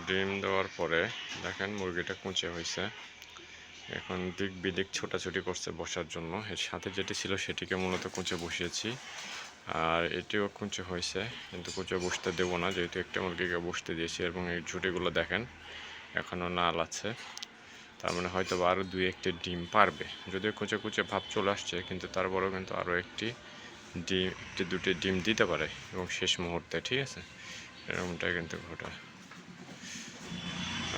ডিম দেওয়ার পরে দেখেন মুরগিটা কুঁচে হয়েছে। এখন দিক বিদিক ছোটাছুটি করছে বসার জন্য। এর সাথে যেটি ছিল সেটিকে মূলত কুঁচে বসিয়েছি, আর এটিও কুঁচে হয়েছে, কিন্তু কুঁচে বসতে দেবো না, যেহেতু একটা মুরগিকে বসতে দিয়েছি। এবং এই ঝুঁটিগুলো দেখেন এখনও নাল আছে, তার মানে হয়তো আরও 2-1টি ডিম পারবে। যদিও কুঁচে কুঁচে ভাব চলে আসছে, কিন্তু তারপরেও কিন্তু আরও একটি 2টি ডিম দিতে পারে এবং শেষ মুহূর্তে, ঠিক আছে, এরকমটাই কিন্তু ঘটা।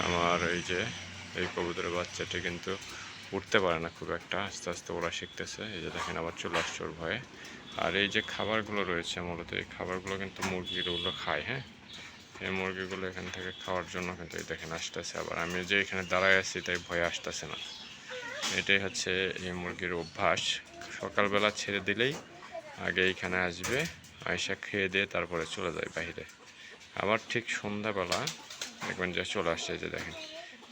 আমার এই কবুতরের বাচ্চাটি কিন্তু উঠতে পারে না খুব একটা, আস্তে আস্তে ওরা শিখতেছে। এই যে দেখেন আবার চলে আসছে ওর ভয়ে। আর এই যে খাবারগুলো রয়েছে, মূলত এই খাবারগুলো কিন্তু মুরগিগুলো খায়। হ্যাঁ, এই মুরগিগুলো এখান থেকে খাওয়ার জন্য কিন্তু এই দেখেন আসতেছে। আবার আমি যে এখানে দাঁড়ায় আছি তাই ভয়ে আসতেছে না। এটাই হচ্ছে এই মুরগির অভ্যাস। সকালবেলা ছেড়ে দিলেই আগে এইখানে আসবে, আয়সা খেয়ে দিয়ে তারপরে চলে যায় বাইরে। আবার ঠিক সন্ধ্যাবেলা দেখবেন যে চলে আসছে। এই যে দেখেন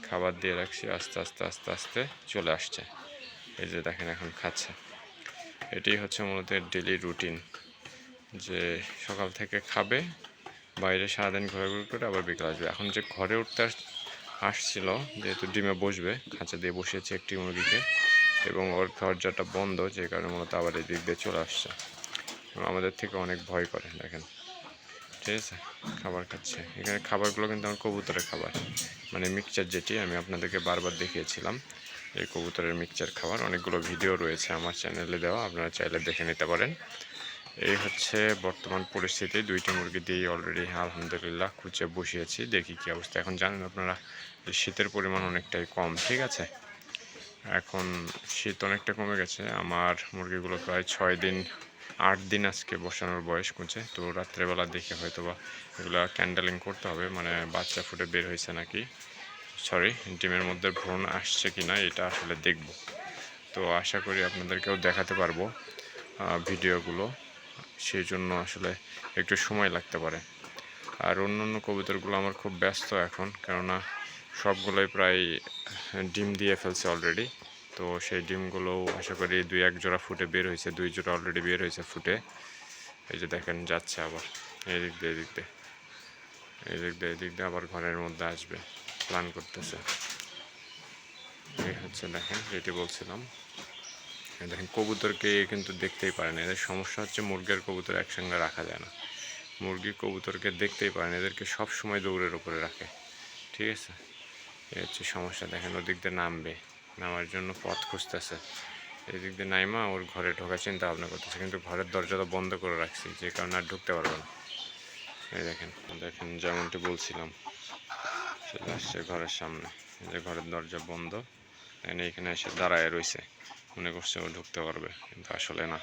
খাবার দিয়ে রাখছি, আস্তে আস্তে আস্তে আস্তে চলে আসছে। এই যে দেখেন এখন খাচ্ছে। এটি হচ্ছে মূলত ডেলি রুটিন, যে সকাল থেকে খাবে, বাইরে সারাদিন ঘোরাঘুরি করে আবার বিকেল আসবে। এখন যে ঘরে উঠতে আসছিল, যেহেতু ডিমে বসবে, খাঁচা দিয়ে বসিয়েছে একটি মুরগিকে এবং ওর দরজাটা বন্ধ, যে কারণে মূলত আবার এই দিক দিয়ে চলে আসছে এবং আমাদের থেকে অনেক ভয় করে। দেখেন, ঠিক আছে, খাবার খাচ্ছে। এখানে খাবারগুলো কিন্তু আমার কবুতরের খাবার, মানে মিক্সচার, যেটি আমি আপনাদেরকে বারবার দেখিয়েছিলাম। এই কবুতরের মিক্সচার খাবার অনেকগুলো ভিডিও রয়েছে আমার চ্যানেলে দেওয়া, আপনারা চাইলে দেখে নিতে পারেন। এই হচ্ছে বর্তমান পরিস্থিতি। 2টি মুরগি দিয়ে অলরেডি আলহামদুলিল্লাহ কুচে বসিয়েছি, দেখি কী অবস্থা। এখন জানেন আপনারা শীতের পরিমাণ অনেকটাই কম, ঠিক আছে, এখন শীত অনেকটা কমে গেছে। আমার মুরগিগুলো প্রায় 6-8 দিন আজকে বসানোর বয়স কুঁচে। তো রাত্রেবেলা দেখে হয়তো বা এগুলো ক্যান্ডেলিং করতে হবে, মানে বাচ্চা ফুটে বের হয়েছে নাকি, সরি, ডিমের মধ্যে ভ্রূণ আসছে কি না, এটা আসলে দেখব। তো আশা করি আপনাদেরকেও দেখাতে পারবো ভিডিওগুলো, সেই জন্য আসলে একটু সময় লাগতে পারে। আর অন্য কবুতরগুলো আমার খুব ব্যস্ত এখন, কেননা সবগুলোই প্রায় ডিম দিয়ে ফেলছে অলরেডি। তো সেই ডিমগুলো আশা করি 2-1 জোড়া ফুটে বের হয়েছে, 2 জোড়া অলরেডি বের হয়েছে ফুটে। এই যে দেখেন যাচ্ছে আবার এদিক দিয়ে এদিক দিয়ে এদিক দিয়ে এদিক দিয়ে আবার ঘরের মধ্যে আসবে, প্ল্যান করতেছে। এই হচ্ছে দেখেন যেটি বলছিলাম। দেখেন কবুতরকে কিন্তু দেখতেই পারে না। এদের সমস্যা হচ্ছে মুরগির কবুতর একসঙ্গে রাখা যায় না। মুরগি কবুতরকে দেখতেই পারে না, এদেরকে সব সময় দৌড়ের উপরে রাখে, ঠিক আছে, এই হচ্ছে সমস্যা। দেখেন ওদিক দিয়ে নামবে, নামার জন্য পথ খুঁজতেছে। এদিক দিয়ে নাইমা ওর ঘরে ঢোকার চিন্তা ভাবনা করতেছে, কিন্তু ঘরের দরজাটা বন্ধ করে রাখছি, যে কারণে আর ঢুকতে পারবে না। এই দেখেন দেখেন যেমনটি বলছিলাম, চলে আসছে ঘরের সামনে। এই যে ঘরের দরজা বন্ধ, এখানে এসে দাঁড়ায় রয়েছে, মনে করছে ও ঢুকতে পারবে, কিন্তু আসলে না।